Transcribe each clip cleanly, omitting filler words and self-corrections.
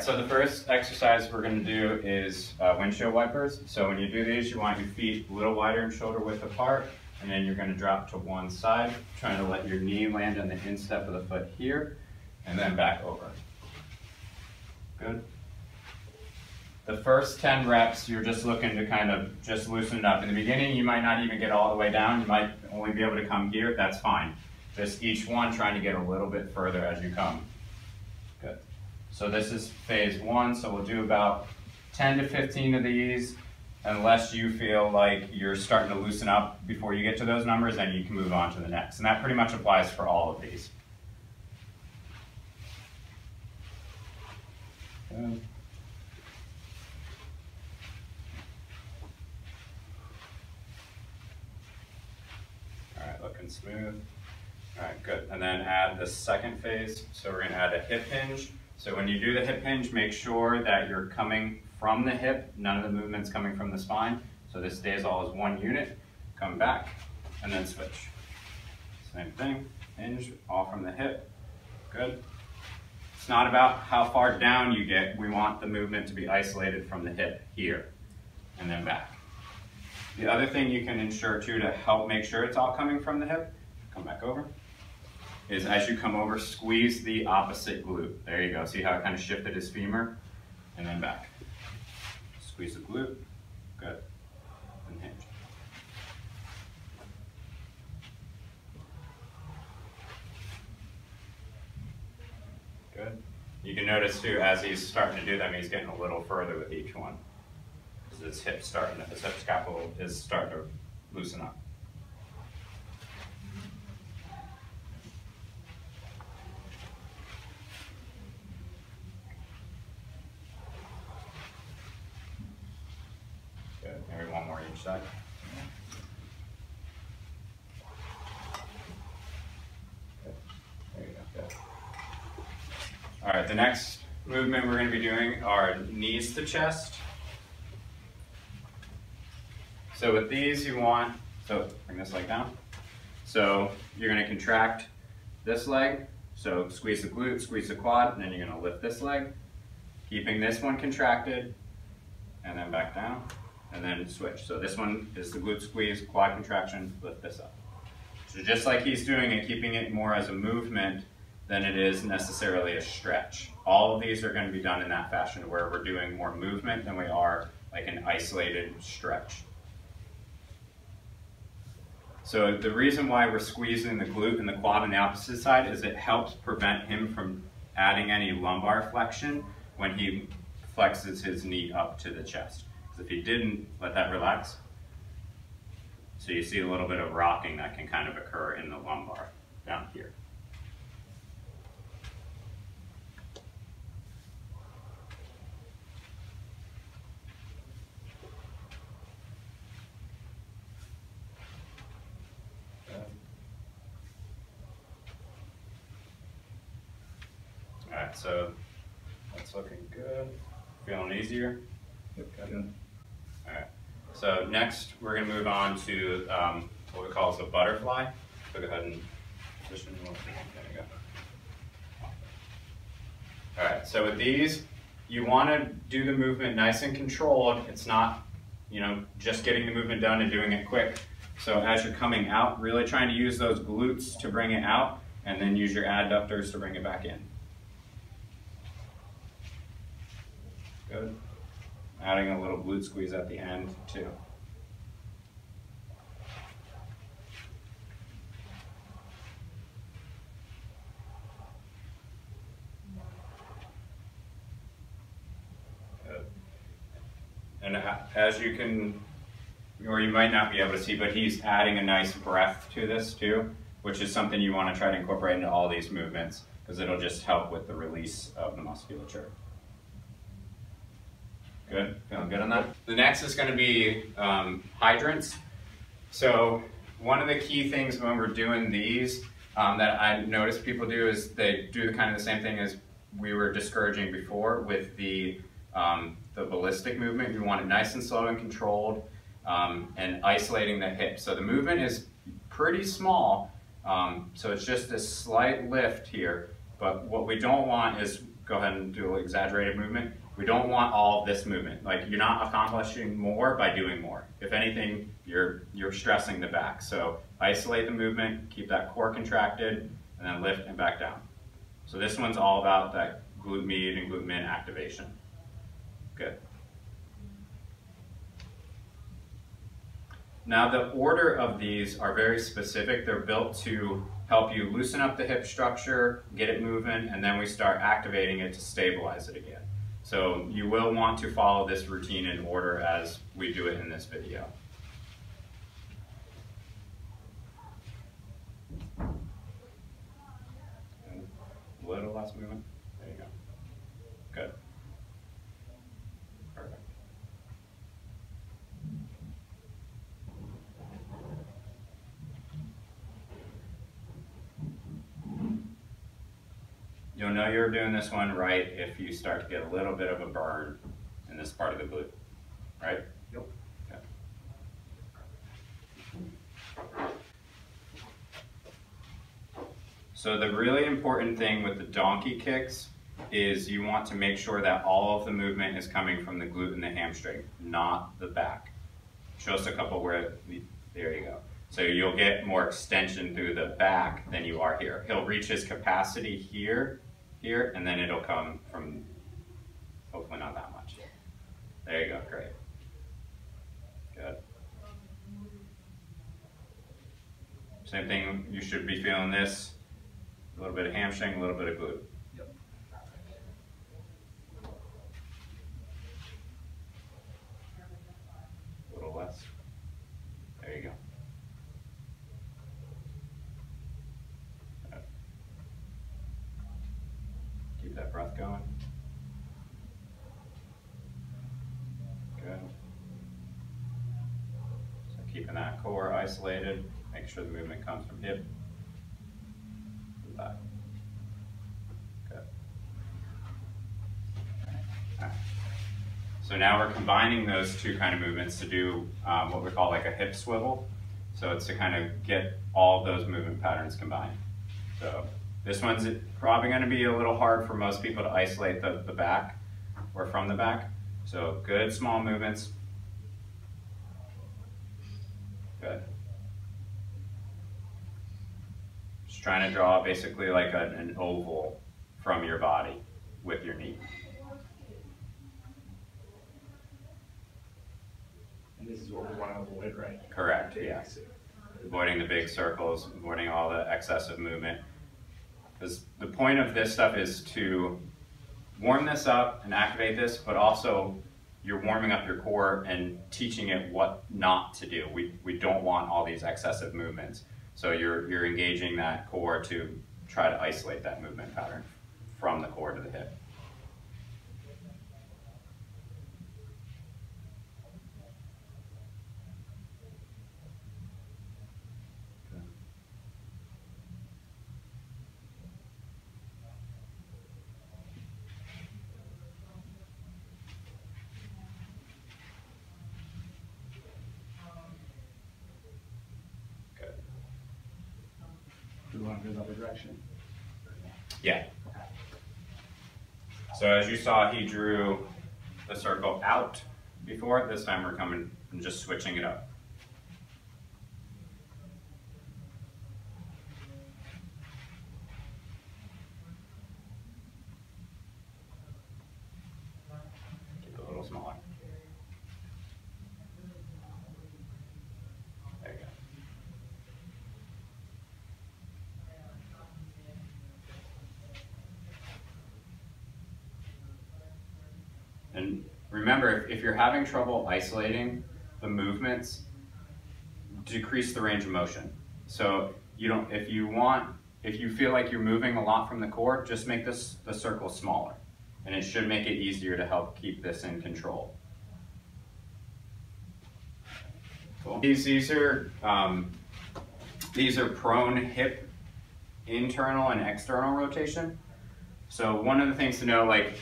Alright, so the first exercise we're going to do is windshield wipers. So when you do these, you want your feet a little wider and shoulder width apart, and then you're going to drop to one side, trying to let your knee land on the instep of the foot here, and then back over. Good. The first 10 reps, you're just looking to kind of just loosen it up. In the beginning, you might not even get all the way down. You might only be able to come here. That's fine. Just each one trying to get a little bit further as you come. Good. So this is phase one, so we'll do about 10 to 15 of these, unless you feel like you're starting to loosen up before you get to those numbers, then you can move on to the next. And that pretty much applies for all of these. Good. All right, looking smooth. All right, good. And then add the second phase. So we're going to add a hip hinge. So when you do the hip hinge, make sure that you're coming from the hip, none of the movement's coming from the spine. So this stays all as one unit. Come back and then switch. Same thing, hinge, all from the hip. Good. It's not about how far down you get. We want the movement to be isolated from the hip here and then back. The other thing you can ensure too to help make sure it's all coming from the hip, come back over, is as you come over, squeeze the opposite glute. There you go. See how it kind of shifted his femur? And then back. Squeeze the glute. Good. And hinge. Good. You can notice too, as he's starting to do them, he's getting a little further with each one. Because his hip scapula is starting to loosen up. Good. Maybe one more each side. Good. There you go. Good. All right, the next movement we're going to be doing are knees to chest. So with these you want, so bring this leg down. So you're going to contract this leg. So squeeze the glute, squeeze the quad, and then you're going to lift this leg. Keeping this one contracted, and then back down, and then switch. So this one is the glute squeeze, quad contraction, lift this up. So just like he's doing it, keeping it more as a movement than it is necessarily a stretch. All of these are going to be done in that fashion where we're doing more movement than we are like an isolated stretch. So the reason why we're squeezing the glute and the quad on the opposite side is it helps prevent him from adding any lumbar flexion when he flexes his knee up to the chest. Because if he didn't, let that relax. So you see a little bit of rocking that can kind of occur in the lumbar down here. Alright, so that's looking good. Feeling easier? Yep, good. Alright, so next we're going to move on to what we call the butterfly. So go ahead and position. There you go. Alright, so with these, you want to do the movement nice and controlled. It's not, just getting the movement done and doing it quick. So as you're coming out, really trying to use those glutes to bring it out, and then use your adductors to bring it back in. Good. Adding a little glute squeeze at the end too. Good. And as you can, or you might not be able to see, but he's adding a nice breath to this too, which is something you want to try to incorporate into all these movements because it'll just help with the release of the musculature. Good, feeling good on that? The next is going to be hydrants. So one of the key things when we're doing these that I notice people do is they do the same thing as we were discouraging before with the ballistic movement. You want it nice and slow and controlled and isolating the hip. So the movement is pretty small, so it's just a slight lift here, but what we don't want is go ahead and do an exaggerated movement. We don't want all this movement. Like, you're not accomplishing more by doing more. If anything, you're stressing the back. So isolate the movement, keep that core contracted, and then lift and back down. So this one's all about that glute med and glute min activation. Good. Now the order of these are very specific. They're built to help you loosen up the hip structure, get it moving, and then we start activating it to stabilize it again. So you will want to follow this routine in order as we do it in this video. A little less movement. There you go. Good. Perfect. You'll know you're doing this one right if you start to get a little bit of a burn in this part of the glute, right? Yep. Okay. So the really important thing with the donkey kicks is you want to make sure that all of the movement is coming from the glute and the hamstring, not the back. Show us a couple where, there you go. So you'll get more extension through the back than you are here. He'll reach his capacity here, and then it'll come from, hopefully not that much. There you go, great. Good. Same thing, you should be feeling this. A little bit of hamstring, a little bit of glute. Yep. A little less. There you go. Keep that breath going. Good. So keeping that core isolated, make sure the movement comes from hip to back. Good. All right. So now we're combining those two kind of movements to do what we call like a hip swivel. So it's to kind of get all of those movement patterns combined. So this one's probably going to be a little hard for most people to isolate the back or from the back. So good small movements. Good. Just trying to draw basically like an oval from your body with your knee. And this is what we want to avoid, right? Correct, yes. Avoiding the big circles, avoiding all the excessive movement. Because the point of this stuff is to warm this up and activate this, but also you're warming up your core and teaching it what not to do. We don't want all these excessive movements. So you're engaging that core to try to isolate that movement pattern from the core to the hip. Do we want to go the other direction? Yeah. So as you saw, he drew the circle out before. This time we're coming and just switching it up. Keep it a little smaller. There you go. And remember, if you're having trouble isolating the movements, decrease the range of motion. So if you feel like you're moving a lot from the core, just make the circle smaller. And it should make it easier to help keep this in control. Cool. These are prone hip internal and external rotation. So one of the things to know, like,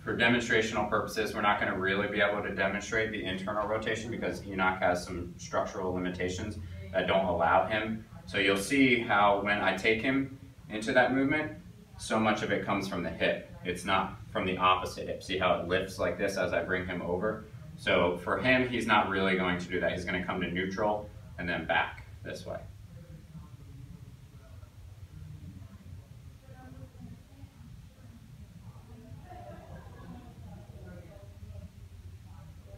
for demonstrational purposes, we're not going to really be able to demonstrate the internal rotation because Enoch has some structural limitations that don't allow him. So you'll see how when I take him into that movement, so much of it comes from the hip. It's not from the opposite hip. See how it lifts like this as I bring him over? So for him, he's not really going to do that. He's going to come to neutral and then back this way.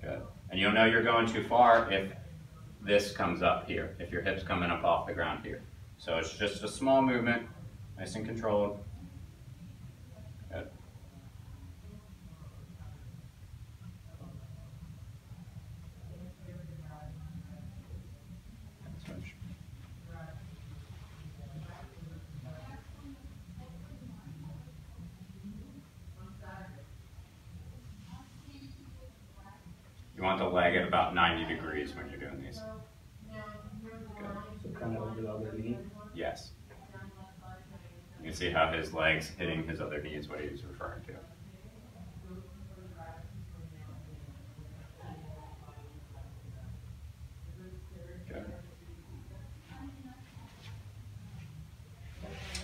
Good. And you'll know you're going too far if this comes up here, if your hip's coming up off the ground here. So it's just a small movement, nice and controlled. Good. Switch. You want the leg at about 90 degrees when you're doing these. Good. So kind of over the other knee? Yes. You can see how his legs hitting his other knee is what he's referring to. Good.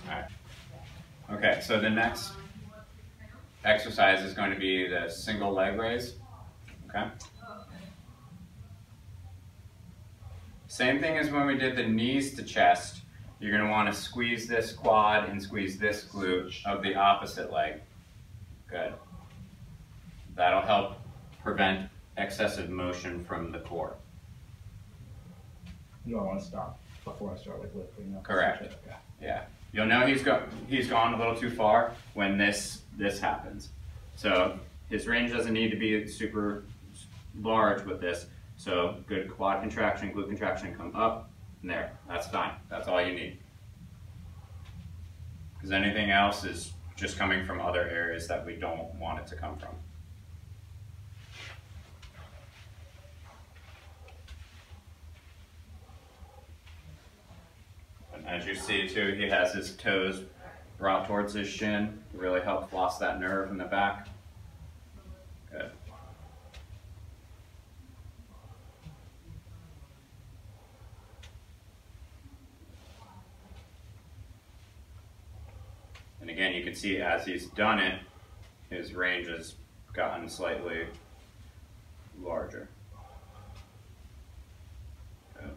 All right. Okay, so the next exercise is going to be the single leg raise. Okay. Same thing as when we did the knees to chest. You're going to want to squeeze this quad and squeeze this glute of the opposite leg. Good. That'll help prevent excessive motion from the core. You don't want to stop before I start with lifting. No. Correct. Okay. Yeah. You'll know he's gone a little too far when this happens. So his range doesn't need to be super large with this. So good quad contraction, glute contraction, come up, and there. That's fine. That's all you need. Because anything else is just coming from other areas that we don't want it to come from. And as you see too, he has his toes brought towards his shin to really help floss that nerve in the back. Good. And again, you can see as he's done it, his range has gotten slightly larger. Good.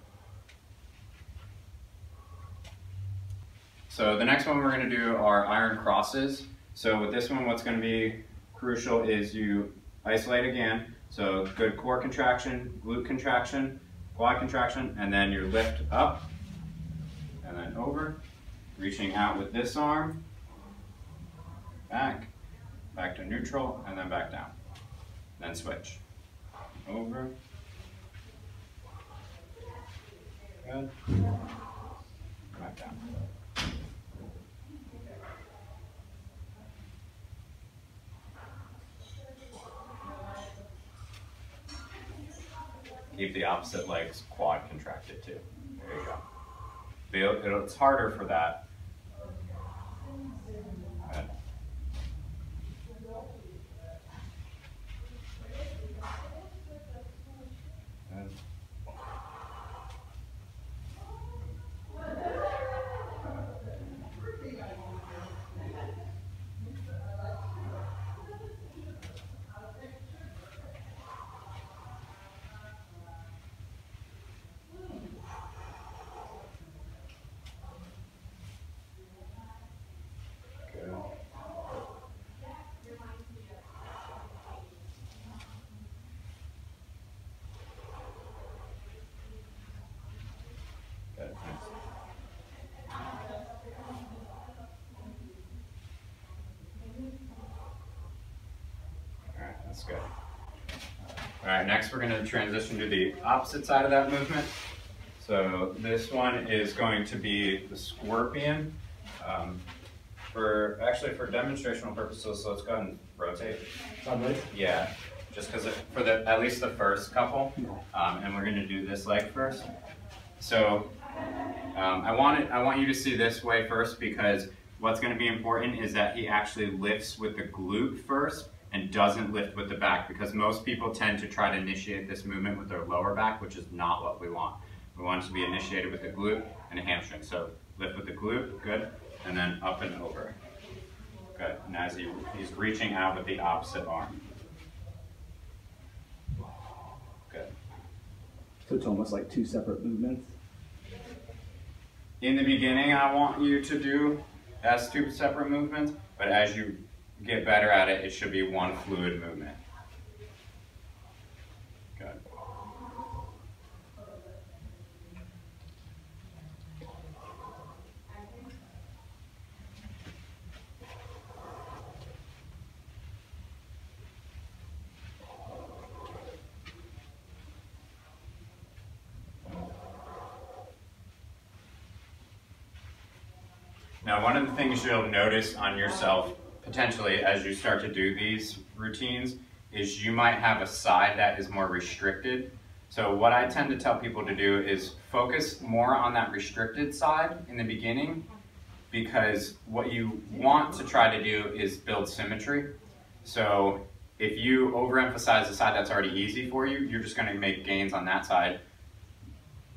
So the next one we're going to do are iron crosses. So with this one, what's going to be crucial is you isolate again. So good core contraction, glute contraction, quad contraction, and then you lift up and then over, reaching out with this arm. Back to neutral, and then back down. Then switch. Over. Good. Back down. Keep the opposite leg's quad contracted too. There you go. It's harder for that. Good. That's good. All right, next we're going to transition to the opposite side of that movement. So this one is going to be the scorpion. For demonstrational purposes, so let's go ahead and rotate. Yeah, just because for at least the first couple, and we're going to do this leg first. So I want you to see this way first, because what's going to be important is that he actually lifts with the glute first and doesn't lift with the back, because most people tend to try to initiate this movement with their lower back, which is not what we want. We want it to be initiated with the glute and a hamstring. So lift with the glute, good, and then up and over. Good. And as he's reaching out with the opposite arm. Good. So it's almost like two separate movements? In the beginning, I want you to do as two separate movements, but as you get better at it, it should be one fluid movement. Good. Now, one of the things you'll notice on yourself, potentially as you start to do these routines, is you might have a side that is more restricted. So what I tend to tell people to do is focus more on that restricted side in the beginning, because what you want to try to do is build symmetry. So if you overemphasize the side that's already easy for you, you're just going to make gains on that side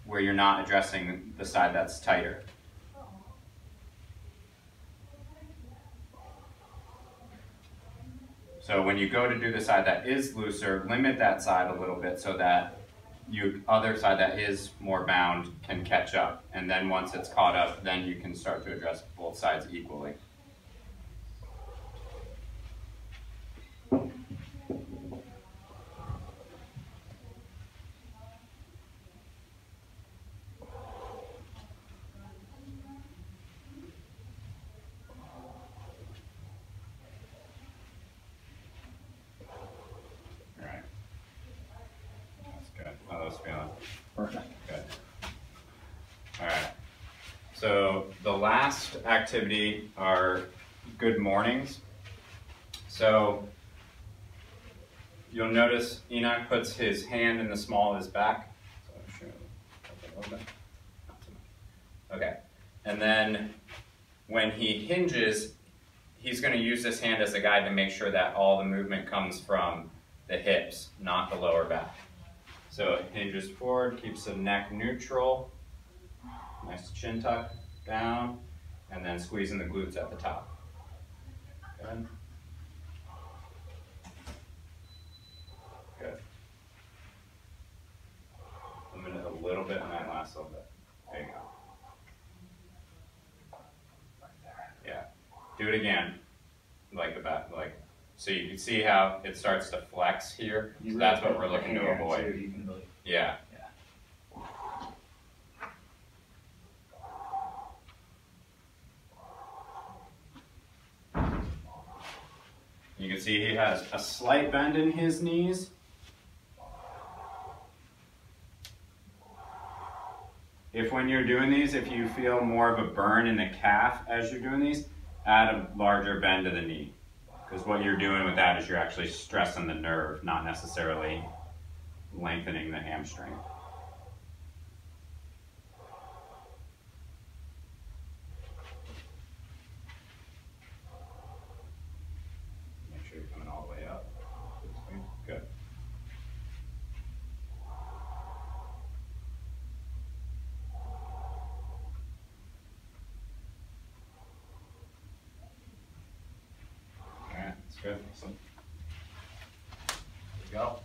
where you're not addressing the side that's tighter. So when you go to do the side that is looser, limit that side a little bit so that your other side that is more bound can catch up. And then once it's caught up, then you can start to address both sides equally. Perfect. Good. All right. So the last activity are good mornings. So you'll notice Enoch puts his hand in the small of his back. So I'll show you a little bit. Okay. And then when he hinges, he's going to use this hand as a guide to make sure that all the movement comes from the hips, not the lower back. So it hinges forward, keeps the neck neutral, nice chin tuck down, and then squeezing the glutes at the top. Good. Good. Limit it a little bit on that last little bit. There you go. Yeah. Do it again. Like the back, like. So you can see how it starts to flex here. So that's what we're looking to avoid. Yeah. You can see he has a slight bend in his knees. If when you're doing these, if you feel more of a burn in the calf as you're doing these, add a larger bend to the knee. Because what you're doing with that is you're actually stressing the nerve, not necessarily lengthening the hamstring. Make sure you're coming all the way up. Good. Good. Awesome. There you go.